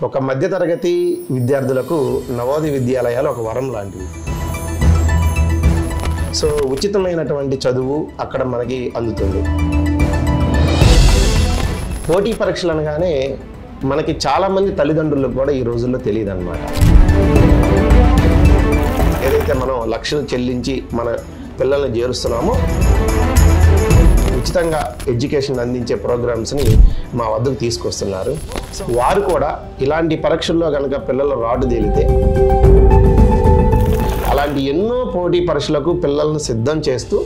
ఒక మధ్యతరగతి విద్యార్థులకు నవోదయ విద్యాలయాలు ఒక వరం లాంటివి. సో ఉచితమైనటువంటి చదువు అక్కడ మనకి అందుతుంది. పోటీ పరీక్షలు అనగానే మనకి చాలామంది తల్లిదండ్రులకు కూడా ఈ రోజుల్లో తెలియదు అన్నమాట. ఏదైతే మనం లక్షలు చెల్లించి మన పిల్లల్ని చేరుస్తున్నామో ఉచితంగా ఎడ్యుకేషన్ అందించే ప్రోగ్రామ్స్ని మా వద్దకు తీసుకొస్తున్నారు. వారు కూడా ఇలాంటి పరీక్షల్లో కనుక పిల్లలు రాడు తేలితే అలాంటి ఎన్నో పోటీ పరీక్షలకు పిల్లలను సిద్ధం చేస్తూ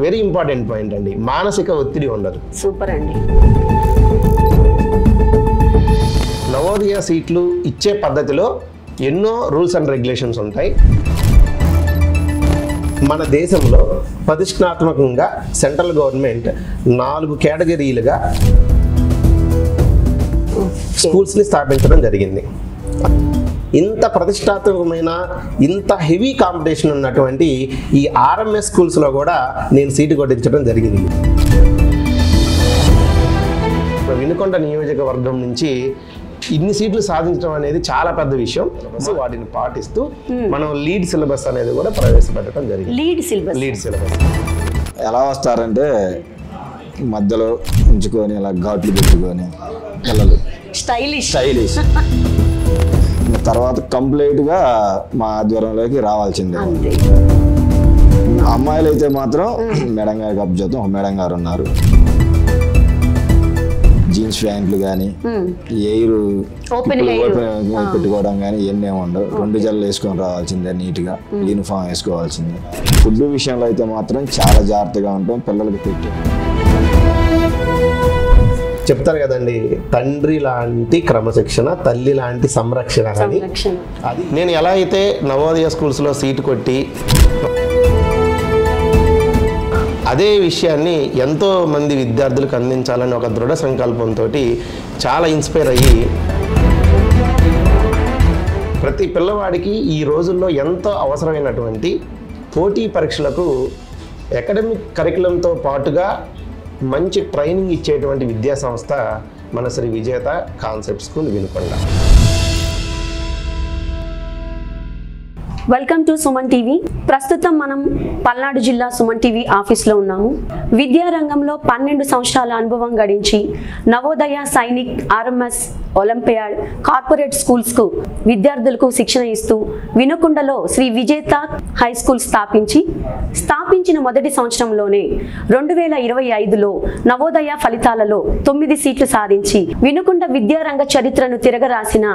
వెరీ ఇంపార్టెంట్ పాయింట్ అండి, మానసిక ఒత్తిడి ఉండదు. సూపర్ అండి. నవోదయ సీట్లు ఇచ్చే పద్ధతిలో ఎన్నో రూల్స్ అండ్ రెగ్యులేషన్స్ ఉంటాయి. మన దేశంలో ప్రతిష్టాత్మకంగా సెంట్రల్ గవర్నమెంట్ 4 కేటగిరీలుగా స్కూల్స్ని స్థాపించడం జరిగింది. ఇంత ప్రతిష్టాత్మకమైన ఇంత హెవీ కాంపిటీషన్ ఉన్నటువంటి ఈ ఆర్ఎంఎస్ స్కూల్స్లో కూడా నేను సీటు కొట్టించడం జరిగింది. వినుకొండ నియోజకవర్గం నుంచి ఇన్ని సీట్లు సాధించడం అనేది చాలా పెద్ద విషయం. సో వాటిని పాటిస్తూ మనం లీడ్ సిలబస్ అనేది కూడా ప్రవేశపెట్టడం జరిగింది. లీడ్ సిలబస్ ఎలా వస్తారంటే మధ్యలో ఉంచుకొని ఇలా ఘాట్లు పెట్టుకొని పిల్లలు స్టైలిష్ తర్వాత కంప్లీట్గా మా ఆధ్వర్యంలోకి రావాల్సిందే. అమ్మాయిలు అయితే మాత్రం మేడం గారికి అబ్జెక్ట్ ఒక మేడం గారు ఉన్నారు. జీన్స్ ప్యాంట్లు కానీ ఎయిర్ పెట్టుకోవడం కానీ ఇవన్నీ ఉండవు. 2 జడలు వేసుకొని రావాల్సిందే, నీట్గా యూనిఫామ్ వేసుకోవాల్సిందే. ఫుడ్ విషయంలో అయితే మాత్రం చాలా జాగ్రత్తగా ఉంటాం. పిల్లలకి పెట్టి చెప్తారు కదండి, తండ్రి లాంటి క్రమశిక్షణ, తల్లి లాంటి సంరక్షణ అని. అది నేను ఎలా అయితే నవోదయ స్కూల్స్లో సీటు కొట్టి అదే విషయాన్ని ఎంతో మంది విద్యార్థులకు అందించాలని ఒక దృఢ సంకల్పంతో చాలా ఇన్స్పైర్ అయ్యి ప్రతి పిల్లవాడికి ఈ రోజుల్లో ఎంతో అవసరమైనటువంటి పోటీ పరీక్షలకు అకాడమిక్ కరికులంతో పాటుగా మంచి ట్రైనింగ్ ఇచ్చేటువంటి విద్యా సంస్థ మన శ్రీ విజేత concept school Vinukonda. Welcome to Suman TV. ప్రస్తుతం మనం పల్నాడు జిల్లా సుమన్ టీవీ ఆఫీస్లో ఉన్నాము. విద్యారంగంలో 12 సంవత్సరాల అనుభవం గడించి Navodaya, Sainik, RMS, Olympiad, corporate స్కూల్స్కు విద్యార్థులకు శిక్షణ ఇస్తూ వినుకొండలో శ్రీ విజేత హై స్కూల్ స్థాపించిన మొదటి సంవత్సరంలోనే 2025లో నవోదయ ఫలితాలలో 9 సీట్లు సాధించి వినుకొండ విద్యారంగ చరిత్రను తిరగరాసిన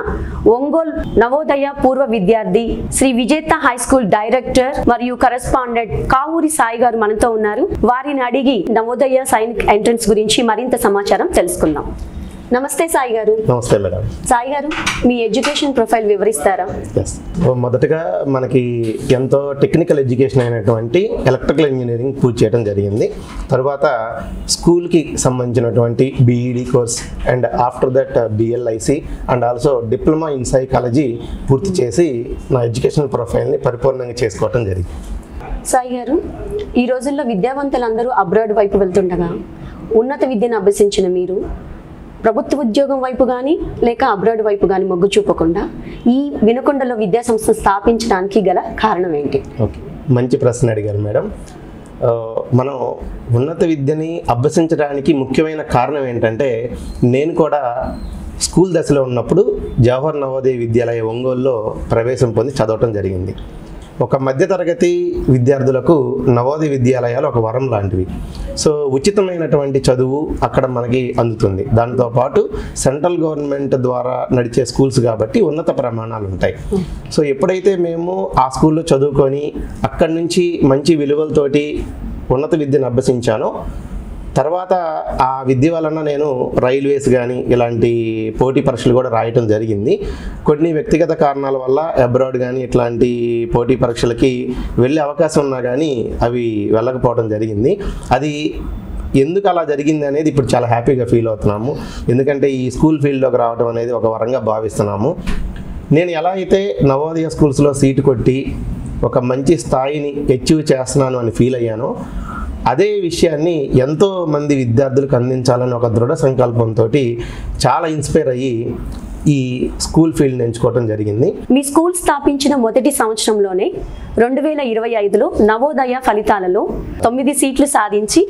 ఒంగోలు నవోదయ పూర్వ విద్యార్థి శ్రీ విజేత హై స్కూల్ డైరెక్టర్ మరియు కరెస్పాండెంట్ కావూరి సాయి గారు మనతో ఉన్నారు. వారిని అడిగి నవోదయ సైనిక్ ఎంట్రన్స్ గురించి మరింత సమాచారం తెలుసుకుందాం. నమస్తే సాయి గారు. నమస్తే మేడం. సాయి గారు, మీ ఎడ్యుకేషన్ ప్రొఫైల్ వివరిస్తారా? మొదటగా మనకి ఎంతో టెక్నికల్ ఎడ్యుకేషన్ అయినటువంటి ఎలక్ట్రికల్ ఇంజనీరింగ్ పూర్తి చేయడం జరిగింది. తర్వాత స్కూల్కి సంబంధించినటువంటి BEd course and after that BLIC and also diploma in psychology పూర్తి చేసి నా ఎడ్యుకేషన్ ప్రొఫైల్ని పరిపూర్ణంగా చేసుకోవడం జరిగింది. సాయి గారు, ఈ రోజుల్లో విద్యావంతులందరూ అబ్రాడ్ వైపు వెళ్తుండగా ఉన్నత విద్యను అభ్యసించిన మీరు ప్రభుత్వ ఉద్యోగం వైపు కానీ లేక అబ్రాడ్ వైపు కానీ మొగ్గు చూపకుండా ఈ వినుకొండలో విద్యాసంస్థ స్థాపించడానికి గల కారణం ఏంటి? ఓకే, మంచి ప్రశ్న అడిగారు మేడం. మనం ఉన్నత విద్యని అభ్యసించడానికి ముఖ్యమైన కారణం ఏంటంటే, నేను కూడా స్కూల్ దశలో ఉన్నప్పుడు జవహర్ నవోదయ విద్యాలయ ఒంగోలులో ప్రవేశం పొంది చదవటం జరిగింది. ఒక మధ్యతరగతి విద్యార్థులకు నవోదయ విద్యాలయాలు ఒక వరం లాంటివి. సో ఉచితమైనటువంటి చదువు అక్కడ మనకి అందుతుంది. దాంతోపాటు సెంట్రల్ గవర్నమెంట్ ద్వారా నడిచే స్కూల్స్ కాబట్టి ఉన్నత ప్రమాణాలు ఉంటాయి. సో ఎప్పుడైతే మేము ఆ స్కూల్లో చదువుకొని అక్కడి నుంచి మంచి విలువలతోటి ఉన్నత విద్యను అభ్యసించానో, తర్వాత ఆ విద్య వలన నేను రైల్వేస్ కానీ ఇలాంటి పోటీ పరీక్షలు కూడా రాయటం జరిగింది. కొన్ని వ్యక్తిగత కారణాల వల్ల అబ్రాడ్ కానీ ఇట్లాంటి పోటీ పరీక్షలకి వెళ్ళే అవకాశం ఉన్నా కానీ అవి వెళ్ళకపోవడం జరిగింది. అది ఎందుకు అలా జరిగింది అనేది ఇప్పుడు చాలా హ్యాపీగా ఫీల్ అవుతున్నాము. ఎందుకంటే ఈ స్కూల్ ఫీల్డ్లోకి రావడం అనేది ఒక వరంగా భావిస్తున్నాము. నేను ఎలా అయితే నవోదయ స్కూల్స్లో సీటు కొట్టి ఒక మంచి స్థాయిని అచీవ్ చేస్తున్నాను అని ఫీల్ అయ్యానో, అదే విషయాన్ని ఎంతో మంది విద్యార్థులకు అందించాలని ఒక దృఢ సంకల్పంతో చాలా ఇన్స్పైర్ అయ్యి ఈ స్కూల్ ఫీల్డ్ని ఎంచుకోవడం జరిగింది. మీ స్కూల్ స్థాపించిన మొదటి సంవత్సరంలోనే 2025లో నవోదయ ఫలితాలలో 9 సీట్లు సాధించి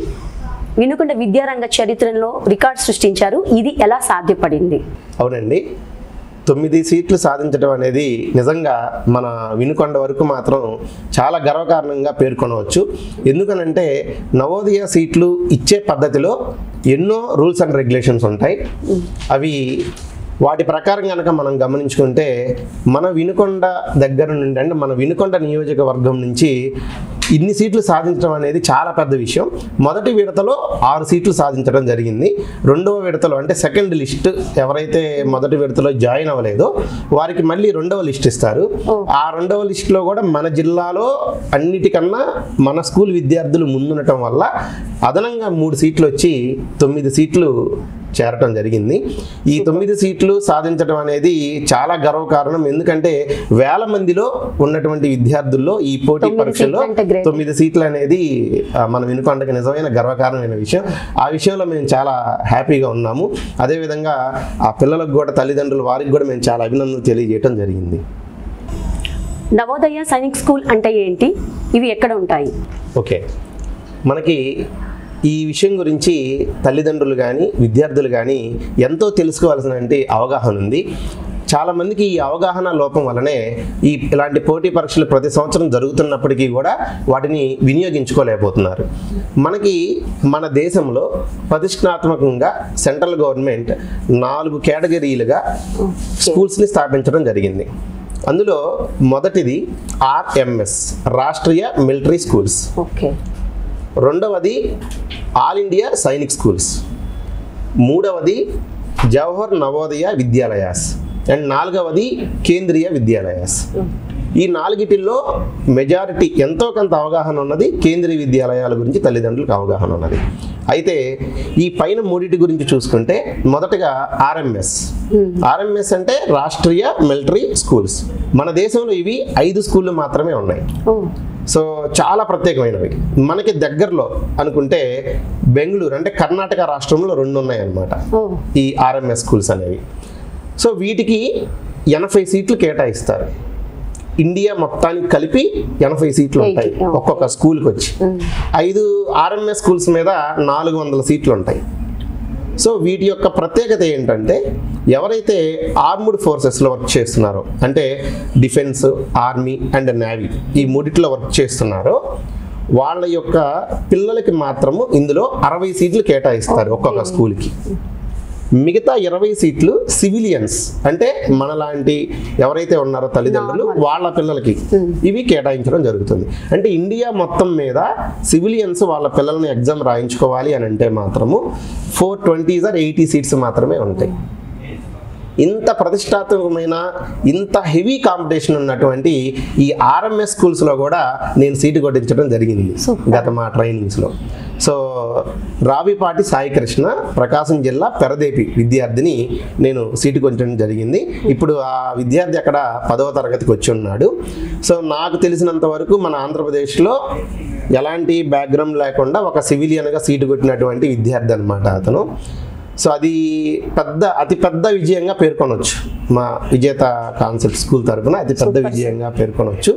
వినుకొండ విద్యారంగ చరిత్రలో రికార్డ్ సృష్టించారు. ఇది ఎలా సాధ్యపడింది? అవునండి, 9 సీట్లు సాధించడం అనేది నిజంగా మన వినుకొండ వరకు మాత్రం చాలా గర్వకారణంగా పేర్కొనవచ్చు. ఎందుకనంటే నవోదయ సీట్లు ఇచ్చే పద్ధతిలో ఎన్నో రూల్స్ అండ్ రెగ్యులేషన్స్ ఉంటాయి. అవి వాటి ప్రకారం కనుక మనం గమనించుకుంటే మన వినుకొండ దగ్గర నుండి అంటే మన వినుకొండ నియోజకవర్గం నుంచి ఇన్ని సీట్లు సాధించడం అనేది చాలా పెద్ద విషయం. మొదటి విడతలో 6 సీట్లు సాధించడం జరిగింది. రెండవ విడతలో అంటే సెకండ్ లిస్ట్ ఎవరైతే మొదటి విడతలో జాయిన్ అవ్వలేదో వారికి మళ్ళీ రెండవ లిస్ట్ ఇస్తారు. ఆ రెండవ లిస్టులో కూడా మన జిల్లాలో అన్నిటికన్నా మన స్కూల్ విద్యార్థులు ముందుండటం వల్ల అదనంగా 3 సీట్లు వచ్చి 9 సీట్లు చేరటం జరిగింది. ఈ 9 సీట్లు సాధించడం అనేది చాలా గర్వకారణం. ఎందుకంటే వేల మందిలో ఉన్నటువంటి విద్యార్థుల్లో ఈ పోటీ పరీక్షల్లో 9 సీట్లు అనేది మన వినుకొండకి నిజమైన గర్వకారణమైన విషయం. ఆ విషయంలో మేము చాలా హ్యాపీగా ఉన్నాము. అదేవిధంగా ఆ పిల్లలకు కూడా తల్లిదండ్రులు వారికి కూడా మేము చాలా అభినందనలు తెలియజేయడం జరిగింది. నవోదయ సైనిక్ స్కూల్ అంటే ఏంటి? ఇవి ఎక్కడ ఉంటాయి? ఓకే, మనకి ఈ విషయం గురించి తల్లిదండ్రులు కానీ విద్యార్థులు కానీ ఎంతో తెలుసుకోవాల్సిన అవగాహన ఉంది. చాలామందికి ఈ అవగాహన లోపం వల్లనే ఇలాంటి పోటీ పరీక్షలు ప్రతి సంవత్సరం జరుగుతున్నప్పటికీ కూడా వాటిని వినియోగించుకోలేకపోతున్నారు. మనకి మన దేశంలో ప్రతిష్టాత్మకంగా సెంట్రల్ గవర్నమెంట్ 4 కేటగిరీలుగా స్కూల్స్ని స్థాపించడం జరిగింది. అందులో మొదటిది RMS, Rashtriya military schools. Okay. రెండవది ఆల్ ఇండియా సైనిక్ స్కూల్స్. మూడవది జవహర్ నవోదయ విద్యాలయాస్. అండ్ 4వది కేంద్రీయ విద్యాలయాస్. ఈ 4టిల్లో మెజారిటీ ఎంతో కొంత అవగాహన ఉన్నది కేంద్రీయ విద్యాలయాల గురించి తల్లిదండ్రులకు అవగాహన ఉన్నది. అయితే ఈ పైన 3 గురించి చూసుకుంటే మొదటగా RMS అంటే రాష్ట్రీయ మిలిటరీ స్కూల్స్. మన దేశంలో ఇవి 5 స్కూళ్ళు మాత్రమే ఉన్నాయి. సో చాలా ప్రత్యేకమైనవి. మనకి దగ్గరలో అనుకుంటే బెంగళూరు అంటే కర్ణాటక రాష్ట్రంలో 2 ఉన్నాయన్నమాట ఈ RMS స్కూల్స్ అనేవి. సో వీటికి 80 సీట్లు కేటాయిస్తారు. ఇండియా మొత్తానికి కలిపి 80 సీట్లు ఉంటాయి ఒక్కొక్క స్కూల్కి వచ్చి. 5 RMS స్కూల్స్ మీద 400 సీట్లు ఉంటాయి. సో వీటి యొక్క ప్రత్యేకత ఏంటంటే ఎవరైతే ఆర్మ్డ్ ఫోర్సెస్లో వర్క్ చేస్తున్నారో అంటే డిఫెన్స్, ఆర్మీ అండ్ నేవీ ఈ 3టిలో వర్క్ చేస్తున్నారో వాళ్ళ యొక్క పిల్లలకి మాత్రము ఇందులో 60 సీట్లు కేటాయిస్తారు ఒక్కొక్క స్కూల్కి. మిగతా 20 సీట్లు సివిలియన్స్ అంటే మనలాంటి ఎవరైతే ఉన్నారో తల్లిదండ్రులు వాళ్ళ పిల్లలకి ఇవి కేటాయించడం జరుగుతుంది. అంటే ఇండియా మొత్తం మీద సివిలియన్స్ వాళ్ళ పిల్లల్ని ఎగ్జామ్ రాయించుకోవాలి అని అంటే మాత్రము 420 or 80 సీట్స్ మాత్రమే ఉంటాయి. ఇంత ప్రతిష్టాత్మకమైన ఇంత హెవీ కాంపిటీషన్ ఉన్నటువంటి ఈ RMS స్కూల్స్లో కూడా నేను సీటు కొట్టించడం జరిగింది గత మా ట్రైనింగ్స్లో. సో రావిపాటి సాయి కృష్ణ, ప్రకాశం జిల్లా పెరదేపి విద్యార్థిని నేను సీటు కొట్టడం జరిగింది. ఇప్పుడు ఆ విద్యార్థి అక్కడ 10వ తరగతికి వచ్చి ఉన్నాడు. సో నాకు తెలిసినంత వరకు మన ఆంధ్రప్రదేశ్లో ఎలాంటి బ్యాక్గ్రౌండ్ లేకుండా ఒక సివిలియన్గా సీటు కొట్టినటువంటి విద్యార్థి అనమాట అతను. సో అది అతి పెద్ద విజయంగా పేర్కొనవచ్చు. మా విజేత కాన్సెప్ట్ స్కూల్ తరఫున అతి పెద్ద విజయంగా పేర్కొనవచ్చు.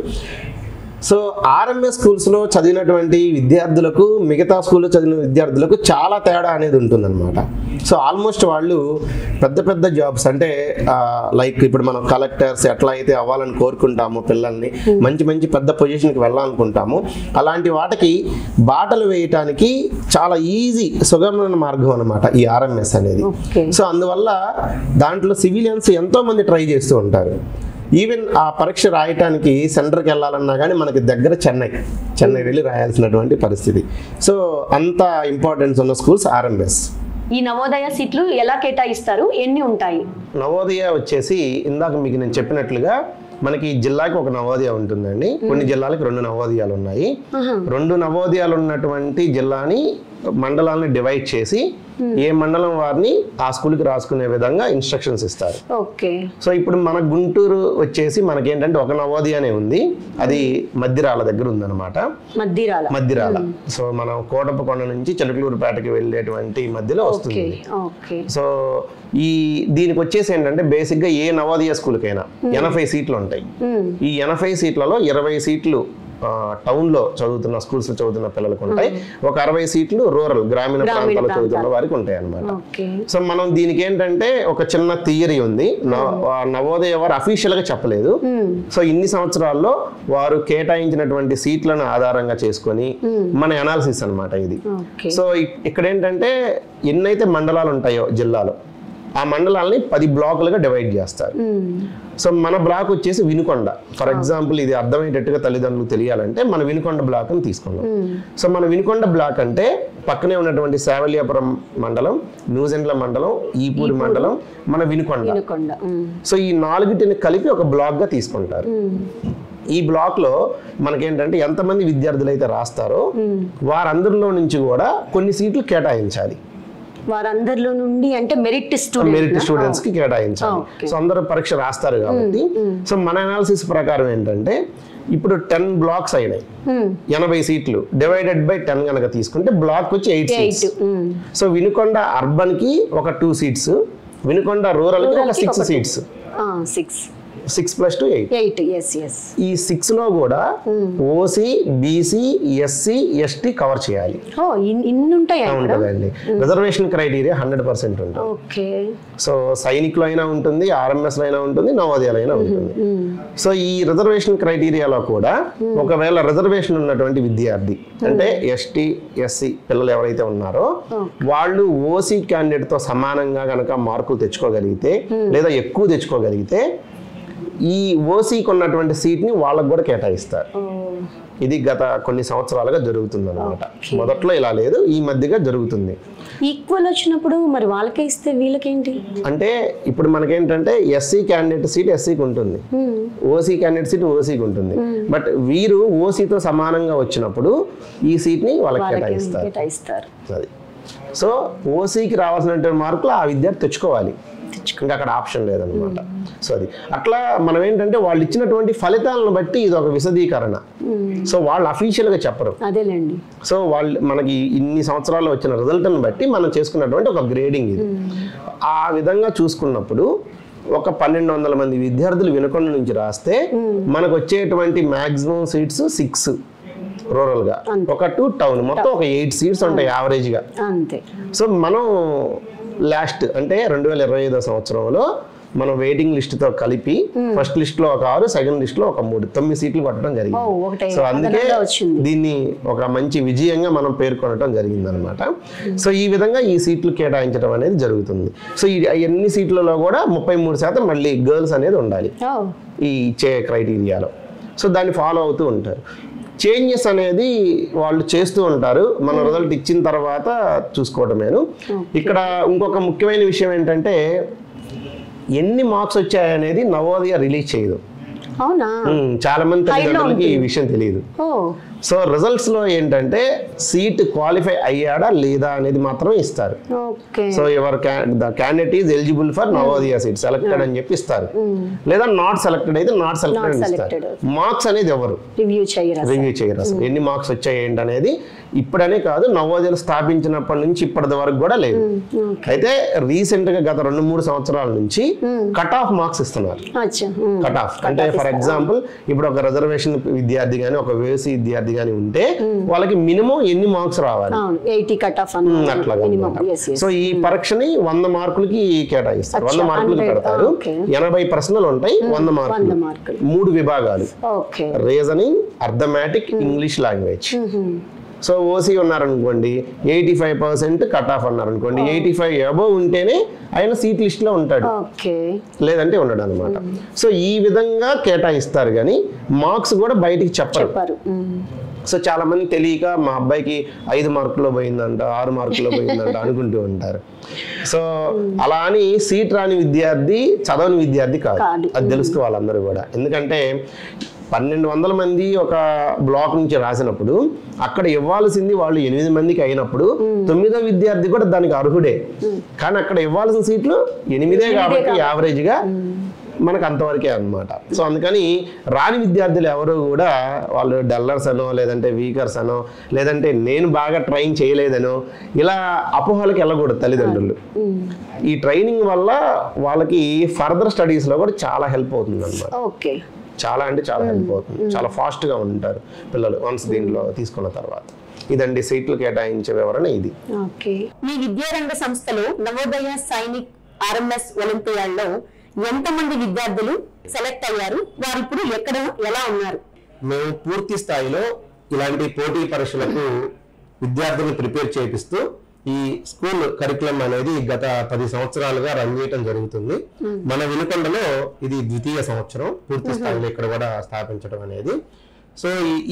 సో RMS స్కూల్స్లో చదివినటువంటి విద్యార్థులకు మిగతా స్కూల్లో చదివిన విద్యార్థులకు చాలా తేడా అనేది ఉంటుందన్నమాట. సో ఆల్మోస్ట్ వాళ్ళు పెద్ద పెద్ద జాబ్స్ అంటే లైక్ ఇప్పుడు మనం కలెక్టర్స్ ఎట్లా అయితే అవ్వాలని కోరుకుంటామో పిల్లల్ని మంచి మంచి పెద్ద పొజిషన్కి వెళ్ళాలనుకుంటామో అలాంటి వాటికి బాటలు వేయటానికి చాలా ఈజీ సుగమమైన మార్గం అనమాట ఈ RMS అనేది. సో అందువల్ల దాంట్లో సివిలియన్స్ ఎంతో మంది ట్రై చేస్తూ ఉంటారు. ఈవెన్ ఆ పరీక్ష రాయటానికి సెంటర్కి వెళ్ళాలన్నా కానీ మనకి దగ్గర చెన్నై వెళ్ళి రాయాల్సినటువంటి పరిస్థితి. సో అంత ఇంపార్టెన్స్ ఉన్న స్కూల్స్ RMS. ఈ నవోదయ సీట్లు ఎలా కేటాయిస్తారు? ఎన్ని ఉంటాయి? నవోదయ వచ్చేసి ఇందాక మీకు నేను చెప్పినట్లుగా మనకి జిల్లాకి ఒక నవోదయ ఉంటుందండి. కొన్ని జిల్లాలకు 2 నవోదయాలు ఉన్నాయి. 2 నవోదయాలు ఉన్నటువంటి జిల్లాని మండలాన్ని డివైడ్ చేసి ఏ మండలం వారిని ఆ స్కూల్కి రాసుకునే విధంగా ఇన్స్ట్రక్షన్స్ ఇస్తారు. ఓకే. సో ఇప్పుడు మన గుంటూరు వచ్చేసి మనకేంటంటే ఒక నవోదయనే ఉంది, అది మద్దిరాల దగ్గర ఉందన్నమాట. మద్దిరాల. సో మనం కోటప్పకొండ నుంచి చిలకలూరుపేటకి వెళ్ళేటువంటి మధ్యలో వస్తుంది. సో దీనికి వచ్చేసి ఏంటంటే బేసిక్ గా ఏ నవోదయ స్కూల్కైనా 80 సీట్లు ఉంటాయి. ఈ 80 సీట్లలో 20 సీట్లు టౌన్ లో చదువుతున్న స్కూల్స్ లో చదువుతున్న పిల్లలకు ఉంటాయి, ఒక 60 సీట్లు రూరల్ గ్రామీణ ప్రాంతాల్లో చదువుతున్న వారికి ఉంటాయి అన్నమాట. సో మనం దీనికి ఏంటంటే ఒక చిన్న థియరీ ఉంది, నవోదయ వారు అఫీషియల్ గా చెప్పలేదు. సో ఇన్ని సంవత్సరాల్లో వారు కేటాయించినటువంటి సీట్లను ఆధారంగా చేసుకొని మన అనాలిసిస్ అన్నమాట ఇది. సో ఇక్కడ ఏంటంటే ఎన్నైతే మండలాలు ఉంటాయో జిల్లాలో ఆ మండలాలని 10 బ్లాకులుగా డివైడ్ చేస్తారు. సో మన బ్లాక్ వచ్చేసి వినుకొండ. ఫర్ ఎగ్జాంపుల్ ఇది అర్థమయ్యేటట్టుగా తల్లిదండ్రులకు తెలియాలంటే మన వినుకొండ బ్లాక్ అని తీసుకున్నాం. సో మన వినుకొండ బ్లాక్ అంటే పక్కనే ఉన్నటువంటి శావల్యాపురం మండలం, న్యూజెండ్ల మండలం, ఈపూరి మండలం, మన వినుకొండ. సో ఈ 4టిని కలిపి ఒక బ్లాక్ గా తీసుకుంటారు. ఈ బ్లాక్ లో మనకేంటంటే ఎంతమంది విద్యార్థులు అయితే రాస్తారో వారందరిలో నుంచి కూడా కొన్ని సీట్లు కేటాయించాలి. వారందరిలో నుండి అంటే మెరిట్ స్టూడెంట్స్ కి కేటాయించాలి. సో అందరూ పరీక్ష రాస్తారు కాబట్టి సో మన అనాలిసిస్ ప్రకారం ఏంటంటే ఇప్పుడు 10 బ్లాక్స్ అయినాయి, 80 సీట్లు డివైడెడ్ బై 10 కనుక తీసుకుంటే బ్లాక్ వచ్చి 8 సీట్స్. సో వినుకొండ అర్బన్ కి ఒక 2 సీట్స్, వినుకొండ రూరల్ కి ఒక 6 సీట్స్. 6 + 2 8. ఈ 6 లో కూడా OC, BC, SC, ST cover చేయాలి. ఉంటుందండి. రిజర్వేషన్ క్రైటీరియా 100% ఉంటుంది. సో సైనిక్ లో అయినా ఉంటుంది, ఆర్ఎంఎస్ లో అయినా ఉంటుంది, నవోదయాలో అయినా ఉంటుంది. సో ఈ రిజర్వేషన్ క్రైటీరియాలో కూడా ఒకవేళ రిజర్వేషన్ ఉన్నటువంటి విద్యార్థి అంటే ఎస్టీ, ఎస్సీ పిల్లలు ఎవరైతే ఉన్నారో వాళ్ళు ఓసీ క్యాండిడేట్ తో సమానంగా గనక మార్కులు తెచ్చుకోగలిగితే లేదా ఎక్కువ తెచ్చుకోగలిగితే ఈ ఓసీకి ఉన్నటువంటి సీట్ ని వాళ్ళకు కూడా కేటాయిస్తారు. ఇది గత కొన్ని సంవత్సరాలుగా జరుగుతుంది అన్నమాట. మొదట్లో ఇలా లేదు, ఈ మధ్యగా జరుగుతుంది. ఈక్వల్ వచ్చినప్పుడు మరి వాళ్ళకే ఇస్తే వీళ్ళకేంటి అంటే ఇప్పుడు మనకేంటంటే ఎస్సీ క్యాండిడేట్ సీట్ ఎస్సీకి ఉంటుంది, ఓసీ క్యాండిడేట్ సీట్ ఓసీకి ఉంటుంది. బట్ వీరు ఓసీతో సమానంగా వచ్చినప్పుడు ఈ సీట్ ని వాళ్ళకి కేటాయిస్తారు. అది సో ఓసీకి రావాల్సినటువంటి మార్కులు ఆ విద్యార్థి తెచ్చుకోవాలి, ఇంకా అక్కడ ఆప్షన్ లేదనమాట. సో అది అట్లా మనం ఏంటంటే వాళ్ళు ఇచ్చినటువంటి ఫలితాలను బట్టి ఇది ఒక విశదీకరణ. సో వాళ్ళు అఫీషియల్ గా చెప్పరు. సో వాళ్ళు మనకి ఇన్ని సంవత్సరాల్లో వచ్చిన రిజల్ట్ని బట్టి మనం చేసుకున్నటువంటి ఒక గ్రేడింగ్ ఇది. ఆ విధంగా చూసుకున్నప్పుడు ఒక 1200 మంది విద్యార్థులు వినుకొండ నుంచి రాస్తే మనకు వచ్చేటువంటి మాక్సిమం సీట్స్ 6 రూరల్ గా, ఒక 2 టౌన్, మొత్తం ఒక 8 సీట్స్ ఉంటాయి యావరేజ్ గా. సో మనం లాస్ట్ అంటే 2025 సంవత్సరంలో మనం వెయిటింగ్ లిస్ట్ తో కలిపి ఫస్ట్ లిస్ట్ లో ఒక 6, సెకండ్ లిస్ట్ లో ఒక 3, 9 సీట్లు కొట్టడం జరిగింది. సో అందుకే దీన్ని ఒక మంచి విజయంగా మనం పేర్కొనడం జరిగింది అనమాట. సో ఈ విధంగా ఈ సీట్లు కేటాయించడం అనేది జరుగుతుంది. సో ఈ అన్ని సీట్లలో కూడా 33% మళ్ళీ గర్ల్స్ అనేది ఉండాలి ఈ ఇచ్చే క్రైటీరియాలో. సో దాన్ని ఫాలో అవుతూ ఉంటారు. చేంజెస్ అనేది వాళ్ళు చేస్తూ ఉంటారు, మన రిజల్ట్ ఇచ్చిన తర్వాత చూసుకోవటమేను. ఇక్కడ ఇంకొక ముఖ్యమైన విషయం ఏంటంటే ఎన్ని మార్క్స్ వచ్చాయనేది నవోదయ రిలీజ్ చేయదు. చాలా మంది తల్లిదండ్రులకి ఈ విషయం తెలియదు. సో రిజల్ట్స్ లో ఏంటంటే సీట్ క్వాలిఫై అయ్యాడా లేదా అనేది మాత్రమే ఇస్తారు. So ever the candidate is eligible for Navodaya seat selected అని చెప్పి ఇస్తారు, లేదా నాట్ సెలెక్టెడ్ అయితే నాట్ సెలెక్టెడ్ అని ఇస్తారు. మార్క్స్ అనేది ఎవరు రివ్యూ చేయరు. అసలు ఎన్ని మార్క్స్ వచ్చాయి ఏంటి అనేది ఇప్పుడనే కాదు, నవోదయలు స్థాపించినప్పటి నుంచి ఇప్పటి వరకు కూడా లేదు. అయితే రీసెంట్ గా గత 2-3 సంవత్సరాల నుంచి కట్ ఆఫ్ మార్క్స్ ఇస్తున్నారు. కట్ ఆఫ్ అంటే ఫర్ ఎగ్జాంపుల్ ఇప్పుడు ఒక రిజర్వేషన్ విద్యార్థి గానీ ఒక వేసి విద్యార్థి గానీ ఉంటే వాళ్ళకి మినిమం ఎన్ని మార్క్స్ రావాలి, 80 కట్ ఆఫ్ అట్లా. సో ఈ పరీక్షని 100 మార్కులకి కేటాయిస్తారు, 100 మార్కులకి పెడతారు. 80 ప్రశ్నలు ఉంటాయి, 100 మార్కులు, 3 విభాగాలు: reasoning, arithmetic, English language. So OC ఉన్నారనుకోండి 85% కట్ ఆఫ్ అన్నారనుకోండి, 85 అబోవ్ ఉంటేనే ఆయన సీట్ లిస్ట్ లో ఉంటాడు, లేదంటే ఉండడు అనమాట. సో ఈ విధంగా కేటాయిస్తారు కానీ మార్క్స్ కూడా బయటికి చెప్పరు. సో చాలా మంది తెలియక మా అబ్బాయికి 5 మార్కుల్లో పోయిందంట, 6 మార్కుల్లో పోయిందంట అనుకుంటూ ఉంటారు. సో అలా అని సీట్ రాని విద్యార్థి చదవని విద్యార్థి కాదు, అది తెలుసుకో వాళ్ళందరూ కూడా. ఎందుకంటే 1200 మంది ఒక బ్లాక్ నుంచి రాసినప్పుడు అక్కడ ఇవ్వాల్సింది వాళ్ళు 8 మందికి అయినప్పుడు 9వ విద్యార్థి కూడా దానికి అర్హుడే. కానీ అక్కడ ఇవ్వాల్సిన సీట్లు 8 కాబట్టి యావరేజ్గా మనకు అంతవరకే అన్నమాట. సో అందుకని రాని విద్యార్థులు ఎవరు కూడా వాళ్ళు డల్లర్స్ అనో లేదంటే వీకర్స్ అనో లేదంటే నేను బాగా ట్రైన్ చేయలేదనో ఇలా అపోహలకు వెళ్ళకూడదు తల్లిదండ్రులు. ఈ ట్రైనింగ్ వల్ల వాళ్ళకి ఫర్దర్ స్టడీస్లో కూడా చాలా హెల్ప్ అవుతుంది అన్నమాట. చాలా అంటే చాలా హెల్ప్ అవుతుంది. చాలా ఫాస్ట్గా ఉంటారు పిల్లలు వన్స్ దీంట్లో తీసుకున్న తర్వాత. ఇదండి సీట్లు కేటాయించే వివరణ ఇది. మీ విద్యారంగ సంస్థలో నవోదయ సైనిక్ ఆర్ఎంఎస్ ఒలింపియాడ్లో ఎంతమంది విద్యార్థులు సెలెక్ట్ అయ్యారు? వారు ఇప్పుడు ఎక్కడ ఎలా ఉన్నారు? మేము పూర్తి స్థాయిలో ఇలాంటి పోటీ పరీక్షలకు విద్యార్థులను ప్రిపేర్ చేపిస్తూ ఈ స్కూల్ కరికులం అనేది గత 10 సంవత్సరాలుగా రన్ చేయడం జరుగుతుంది. మన వినుకొండలో ఇది 2వ సంవత్సరం పూర్తి స్థాయిలో ఇక్కడ కూడా స్థాపించడం అనేది. సో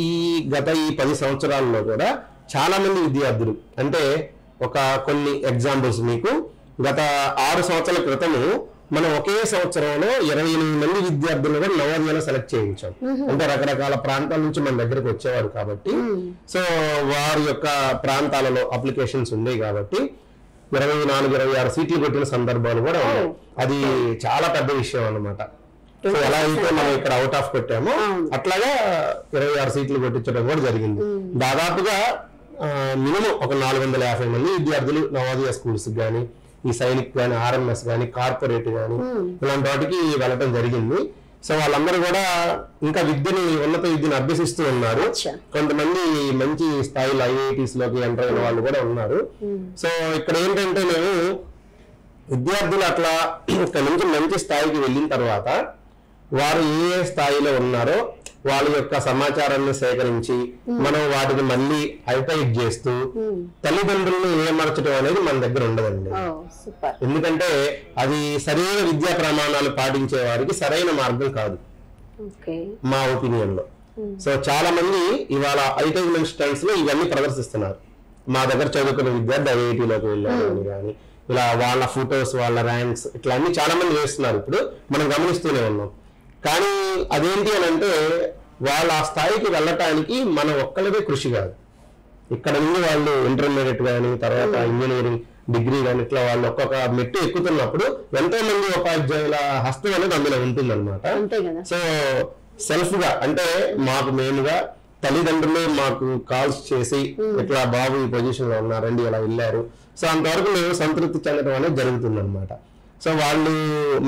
ఈ 10 సంవత్సరాల్లో కూడా చాలా మంది విద్యార్థులు, అంటే కొన్ని ఎగ్జాంపుల్స్ మీకు, గత 6 సంవత్సరాల క్రితము మనం ఒకే సంవత్సరంలో 28 మంది విద్యార్థులను కూడా నవోదయలో సెలెక్ట్ చేయించాం. అంటే రకరకాల ప్రాంతాల నుంచి మన దగ్గరకు వచ్చేవారు కాబట్టి, సో వారి యొక్క ప్రాంతాలలో అప్లికేషన్స్ ఉండేవి కాబట్టి 24-26 సీట్లు కొట్టిన సందర్భాలు కూడా ఉన్నాయి. అది చాలా పెద్ద విషయం అన్నమాట. సో ఎలా అయితే మనం ఇక్కడ అవుట్ ఆఫ్ కొట్టామో అట్లాగా 26 సీట్లు కొట్టించడం కూడా జరిగింది. దాదాపుగా మినిమం ఒక 450 మంది విద్యార్థులు నవోదయ స్కూల్స్ కానీ, ఈ సైనిక్ కానీ, ఆర్ఎంఎస్ కానీ, కార్పొరేట్ కానీ ఇలాంటి వాటికి వెళ్ళటం జరిగింది. సో వాళ్ళందరూ కూడా ఇంకా ఉన్నత విద్యను అభ్యసిస్తూ ఉన్నారు. కొంతమంది మంచి స్థాయిలో ఐఐటీస్ లోకి ఎంటర్ అయిన వాళ్ళు కూడా ఉన్నారు. సో ఇక్కడ ఏంటంటే మేము విద్యార్థులు అట్లా ఇక్కడ నుంచి మంచి స్థాయికి వెళ్ళిన తర్వాత వారు ఏ స్థాయిలో ఉన్నారో వాళ్ళ యొక్క సమాచారాన్ని సేకరించి మనం వాటిని మళ్ళీ హైటైట్ చేస్తూ తల్లిదండ్రులను ఏమర్చడం అనేది మన దగ్గర ఉండదండి. ఎందుకంటే అది సరైన విద్యా ప్రమాణాలు పాటించే వారికి సరైన మార్గం కాదు మా ఒపీనియన్ లో. సో చాలా మంది ఇవాళ అడ్వర్టైజ్మెంట్ స్టంట్స్ లో ఇవన్నీ ప్రదర్శిస్తున్నారు. మా దగ్గర చదువుకున్న విద్యార్థి ఐఐటీలోకి వెళ్ళారని కానీ ఇలా వాళ్ళ ఫొటోస్, వాళ్ళ ర్యాంక్స్ ఇట్లా అన్ని చాలా మంది వేస్తున్నారు. ఇప్పుడు మనం గమనిస్తూనే ఉన్నాం. కానీ అదేంటి అని అంటే వాళ్ళ ఆ స్థాయికి వెళ్ళటానికి మన ఒక్కళ్ళదే కృషి కాదు. ఇక్కడ నుండి వాళ్ళు ఇంటర్మీడియట్ కానీ, తర్వాత ఇంజనీరింగ్ డిగ్రీ కానీ ఇట్లా వాళ్ళు ఒక్కొక్క మెట్టు ఎక్కుతున్నప్పుడు ఎంతో మంది ఉపాధ్యాయుల హస్తం అనేది అందులో ఉంటుందన్నమాట. సో సెల్ఫ్ గా అంటే మేముగా తల్లిదండ్రులు మాకు కాల్స్ చేసి ఇట్లా బాబు ఈ పొజిషన్ లో ఉన్నారండి, ఇలా వెళ్ళారు. సో అంతవరకు మేము సంతృప్తి చెందడం అనేది జరుగుతుంది అనమాట. సో వాళ్ళు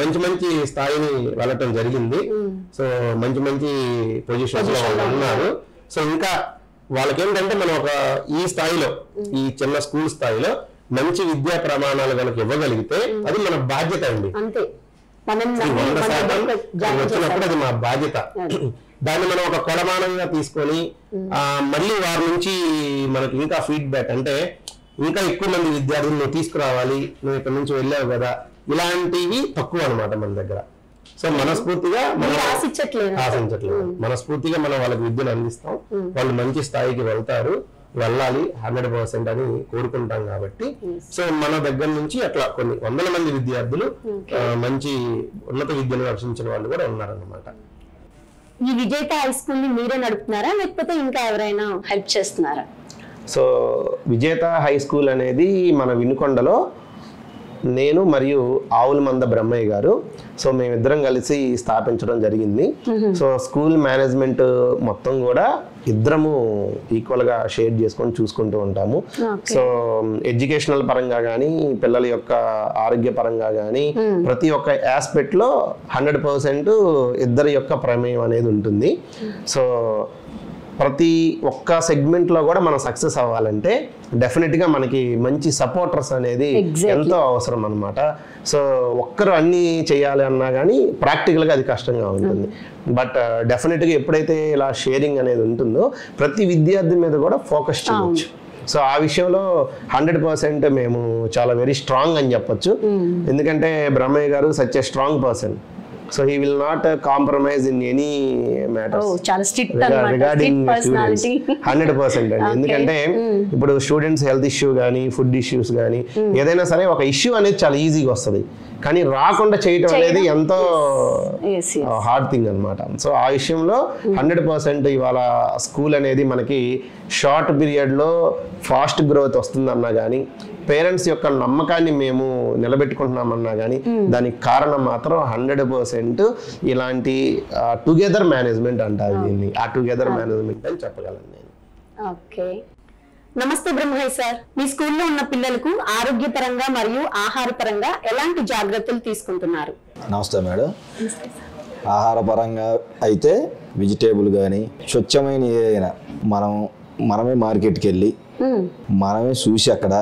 మంచి స్థాయిని వెళ్ళటం జరిగింది. సో మంచి పొజిషన్స్ లో వాళ్ళు ఉన్నారు. సో ఇంకా వాళ్ళకేంటంటే మనం ఈ స్థాయిలో, ఈ చిన్న స్కూల్ స్థాయిలో మంచి విద్యా ప్రమాణాలు కనుక ఇవ్వగలిగితే అది మన బాధ్యత అండి. 100% వచ్చినప్పుడు అది మా బాధ్యత. దాన్ని మనం ఒక కొలమానంగా తీసుకొని మళ్ళీ వారి నుంచి మనకి ఇంకా ఫీడ్బ్యాక్, అంటే ఇంకా ఎక్కువ మంది విద్యార్థులను తీసుకురావాలి, నువ్వు ఇక్కడ నుంచి వెళ్ళావు కదా, ఇలాంటివి తక్కువ అనమాట మన దగ్గర. సో మనస్ఫూర్తిగా ఆశించట్లేదు, మనస్ఫూర్తిగా మనం వాళ్ళకి విద్యను అందిస్తాం. వాళ్ళు మంచి స్థాయికి వెళ్ళాలి 100% అని కోరుకుంటాం కాబట్టి. సో మన దగ్గర నుంచి అట్లా కొన్ని 100 మంది విద్యార్థులు మంచి ఉన్నత విద్యను రక్షించిన వాళ్ళు కూడా ఉన్నారన్నమాట. ఈ విజేత హై స్కూల్ ని మీరే నడుపుతున్నారా లేకపోతే ఇంకా ఎవరైనా హెల్ప్ చేస్తున్నారా? సో విజేత హై స్కూల్ అనేది మన వినుకొండలో నేను మరియు ఆవులమంద బ్రహ్మయ్య గారు, సో మేమిద్దరం కలిసి స్థాపించడం జరిగింది. సో స్కూల్ మేనేజ్మెంట్ మొత్తం కూడా ఇద్దరము ఈక్వల్గా షేర్ చేసుకొని చూసుకుంటూ ఉంటాము. సో ఎడ్యుకేషనల్ పరంగా కానీ, పిల్లల యొక్క ఆరోగ్య పరంగా కానీ ప్రతి ఒక్క ఆస్పెక్ట్లో 100% ఇద్దరి యొక్క ప్రమేయం అనేది ఉంటుంది. సో ప్రతి ఒక్క సెగ్మెంట్లో కూడా మనం సక్సెస్ అవ్వాలంటే డెఫినెట్గా మనకి మంచి సపోర్టర్స్ అనేది ఎంతో అవసరం అనమాట. సో ఒక్కరు అన్నీ చేయాలి అన్నా కానీ ప్రాక్టికల్గా అది కష్టంగా ఉంటుంది. బట్ డెఫినెట్గా ఎప్పుడైతే ఇలా షేరింగ్ అనేది ఉంటుందో ప్రతి విద్యార్థి మీద కూడా ఫోకస్ చేయవచ్చు. సో ఆ విషయంలో 100% మేము చాలా వెరీ స్ట్రాంగ్ అని చెప్పొచ్చు. ఎందుకంటే బ్రహ్మయ్య గారు such a strong person. So he will not compromise in any matters చాలా స్ట్రిక్ట్ అన్నమాట, రిగార్డింగ్ స్ట్రిక్ట్ పర్సనాలిటీ. 100% అండి. ఎందుకంటే ఇప్పుడు స్టూడెంట్స్ హెల్త్ ఇష్యూ కానీ ఫుడ్ ఇష్యూస్ కానీ ఏదైనా సరే ఒక ఇష్యూ అనేది చాలా ఈజీగా వస్తుంది, కానీ రాకుండా చేయటం అనేది ఎంతో హార్డ్ థింగ్ అనమాట. సో ఆ విషయంలో 100% ఇవాళ స్కూల్ అనేది మనకి షార్ట్ పీరియడ్లో ఫాస్ట్ గ్రోత్ వస్తుందన్నా కానీ, పేరెంట్స్ యొక్క నమ్మకాన్ని మేము నిలబెట్టుకుంటున్నామన్నా కానీ దానికి కారణం మాత్రం 100% ఇలాంటి టుగెదర్ మేనేజ్మెంట్ అంటారు దీన్ని. ఆ టుగెదర్ మేనేజ్మెంట్ అని చెప్పగలను నేను. ఓకే, నమస్తే బ్రహ్మయ్య సార్. మీ స్కూల్లో ఉన్న పిల్లలకు ఆరోగ్యపరంగా మరియు ఆహారపరంగా ఎలాంటి జాగ్రత్తలు తీసుకుంటున్నారు? నమస్తే మేడం. ఆహారపరంగా అయితే వెజిటేబుల్ కానీ స్వచ్ఛమైన ఏదైనా మనమే మార్కెట్కి వెళ్ళి మనమే చూసి అక్కడ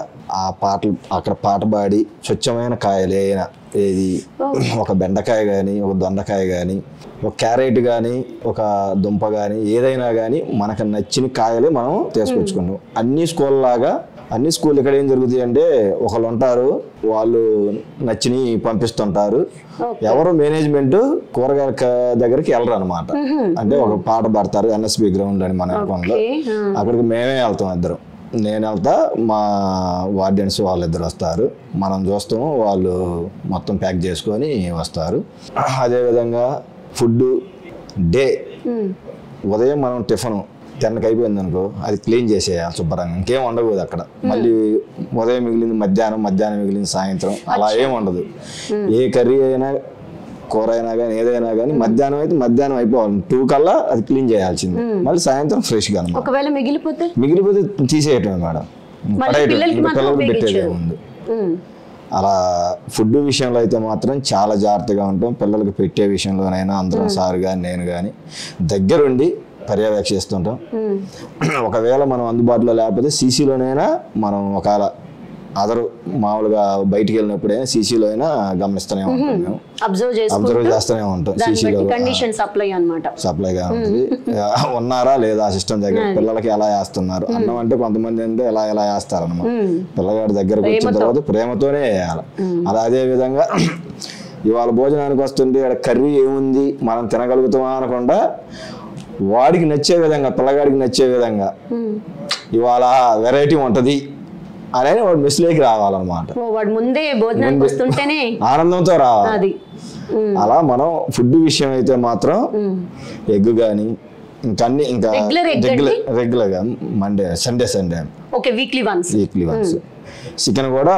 పాట పాడి స్వచ్ఛమైన కాయలు ఏదైనా, ఏది ఒక బెండకాయ కానీ, ఒక దొండకాయ కానీ, ఒక క్యారెట్ కానీ, ఒక దుంప కానీ, ఏదైనా కానీ మనకు నచ్చిన కాయలే మనం తీసుకొచ్చుకున్నాం. అన్ని స్కూల్ ఇక్కడ ఏం జరుగుతాయి అంటే ఒకళ్ళు ఉంటారు, వాళ్ళు నచ్చిని పంపిస్తుంటారు. ఎవరు మేనేజ్మెంట్ కూరగాయల దగ్గరికి వెళ్ళరు అనమాట. అంటే ఒక పాట పాడతారు ఎన్ఎస్పి గ్రౌండ్ అని మన అకౌంట్లో, అక్కడికి మేమే వెళ్తాం. ఇద్దరం, నేను వెళ్తా, మా వార్డెన్స్ వాళ్ళిద్దరు వస్తారు, మనం చూస్తాము, వాళ్ళు మొత్తం ప్యాక్ చేసుకొని వస్తారు. అదేవిధంగా ఫుడ్ డే ఉదయం మనం టిఫిన్ 10కి అయిపోయింది అనుకో, అది క్లీన్ చేసేయాలి శుభ్రంగా, ఇంకేం ఉండకూడదు అక్కడ. మళ్ళీ ఉదయం మిగిలింది మధ్యాహ్నం మిగిలింది సాయంత్రం, అలా ఏం ఉండదు. ఏ కర్రీ అయినా కూర అయినా కానీ ఏదైనా కానీ మధ్యాహ్నం అయితే మధ్యాహ్నం అయిపోవాలి, 2 కల్లా అది క్లీన్ చేయాల్సింది. మళ్ళీ సాయంత్రం ఫ్రెష్గా ఒకవేళ మిగిలిపోతే తీసేయటమే మేడం, పిల్లలకి పెట్టేదే ఉంది. అలా ఫుడ్ విషయంలో అయితే మాత్రం చాలా జాగ్రత్తగా ఉంటాం. పిల్లలకి పెట్టే విషయంలోనైనా అందరం సార్ కానీ నేను కానీ దగ్గరుండి పర్యవేక్షిస్తుంటాం. ఒకవేళ మనం అందుబాటులో లేకపోతే సీసీలోనైనా మనం ఒకవేళ మామూలుగా బయటికి వెళ్ళినప్పుడైనా సీసీలో అయినా గమనిస్తూనే ఉంటాం, మేము అబ్జర్వ్ చేస్తూనే ఉంటాం. సీసీలో సప్లైగా ఉంటుంది, ఉన్నారా లేదా సిస్టమ్ దగ్గర, పిల్లలకి ఎలా వేస్తున్నారు. అన్నం అంటే కొంతమంది అంటే ఎలా వేస్తారు అన్నమాట, పిల్లగాడి దగ్గరకు వచ్చిన తర్వాత ప్రేమతోనే వేయాలి. అలా అదే విధంగా ఇవాళ భోజనానికి వస్తుంటే ఇక్కడ కర్రీ ఏముంది మనం తినగలుగుతామా అనకుండా వాడికి నచ్చే విధంగా, పిల్లగాడికి నచ్చే విధంగా ఇవాళ వెరైటీ ఉంటది అనేది వాడు మెస్లోకి రావాలన్నమాట. ఆనందంతో రావాలి. అలా మనం ఫుడ్ విషయం అయితే మాత్రం ఎగ్ కానీ ఇంకా రెగ్యులర్ గా Monday Sunday weekly once chicken కూడా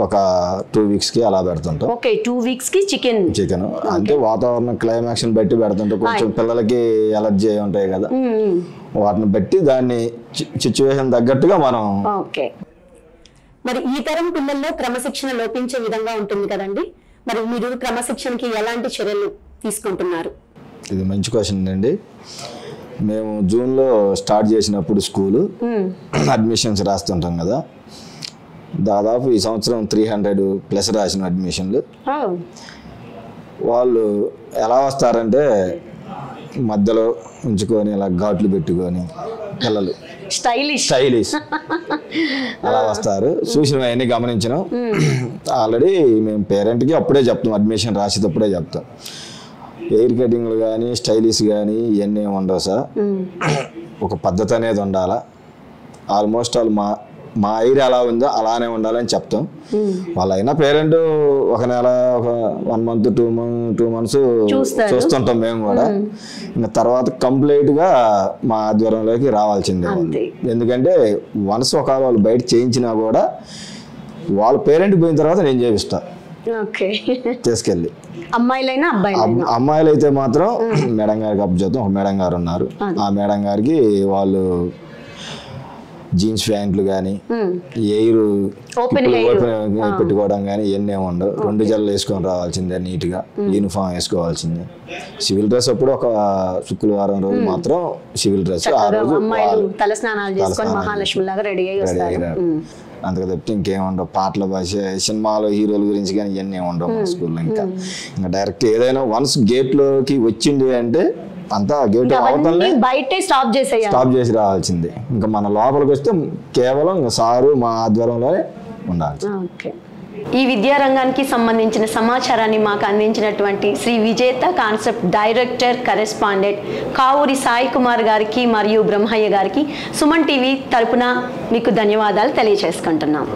ఒక 2 weeks కి అలా పెడుతుంటాం. 2 weeks కి చికెన్ అంటే వాతావరణం క్లైమాక్స్ బట్టి పెడుతుంటాం. కొంచెం పిల్లలకి ఎలర్జీ ఉంటాయి కదా, వాటిని బట్టి దాన్ని సిచ్యువేషన్ తగ్గట్టుగా మనం. మరి ఈ తరం పిల్లల్లో క్రమశిక్షణ లోపించే విధంగా ఉంటుంది కదండి, మరి మీరు క్రమశిక్షణకి ఎలాంటి చర్యలు తీసుకుంటున్నారు? ఇది మంచి క్వశ్చన్ అండి. మేము జూన్లో స్టార్ట్ చేసినప్పుడు స్కూలు అడ్మిషన్స్ రాస్తుంటాం కదా, దాదాపు ఈ సంవత్సరం 300+ రాసిన అడ్మిషన్లు. వాళ్ళు ఎలా వస్తారంటే మధ్యలో ఉంచుకొని ఇలా ఘాట్లు పెట్టుకొని పిల్లలు స్టైలిష్ అలా వస్తారు. చూసిన అవన్నీ గమనించినాం. ఆల్రెడీ మేము పేరెంట్కి అప్పుడే చెప్తాం, అడ్మిషన్ రాసేటప్పుడే చెప్తాం, ఎయిర్ కటింగ్లు కానీ స్టైలిష్ కానీ ఇవన్నీ ఉండవు సార్, ఒక పద్ధతి అనేది ఉండాలా. ఆల్మోస్ట్ ఆల్ మా ఏరియా ఎలా ఉందో అలానే ఉండాలని చెప్తాం. వాళ్ళైనా పేరెంట్ ఒక నెల, ఒక 1 month 2 months చూస్తుంటాం మేము కూడా. ఇంకా తర్వాత కంప్లీట్గా మా ఆధ్వర్యంలోకి రావాల్సిందే. ఎందుకంటే వన్స్ ఒకవేళ వాళ్ళు బయట చేయించినా కూడా వాళ్ళ పేరెంట్ పోయిన తర్వాత నేను చేపిస్తా తీసుకెళ్ళి. అమ్మాయిలు అయితే మాత్రం మేడం గారికి అప్ చేద్దాం. ఒక మేడం గారు ఉన్నారు, ఆ మేడం గారికి వాళ్ళు జీన్స్ ప్యాంట్లు కానీ ఎయిర్ పెట్టుకోవడం కానీ ఇవన్నీ ఉండవు. 2 జడలు వేసుకొని రావాల్సిందే, నీట్గా యూనిఫామ్ వేసుకోవాల్సిందే. సివిల్ డ్రెస్ అప్పుడు ఒక శుక్రవారం రోజు మాత్రం సివిల్ డ్రెస్, ఆ రోజు అంతగా తప్పితే ఇంకేముండవు. పాటల భాష, సినిమాలో హీరోల గురించి కానీ ఇవన్నీ ఉండవు మా స్కూల్లో. ఇంకా డైరెక్ట్ ఏదైనా వన్స్ గేట్లోకి వచ్చింది అంటే అంతా గేట్ స్టాప్ చేసి రావాల్సిందే. ఇంకా మన లోపలికి వస్తే కేవలం సారు మా ఆధ్వర్యంలోనే ఉండాలి. ఈ విద్యారంగానికి సంబంధించిన సమాచారాన్ని మాకు అందించినటువంటి శ్రీ విజేత concept director correspondent Kavuri Sai Kumar గారికి మరియు బ్రహ్మయ్య గారికి సుమన్ టీవీ తరపున మీకు ధన్యవాదాలు తెలియజేసుకుంటున్నాం.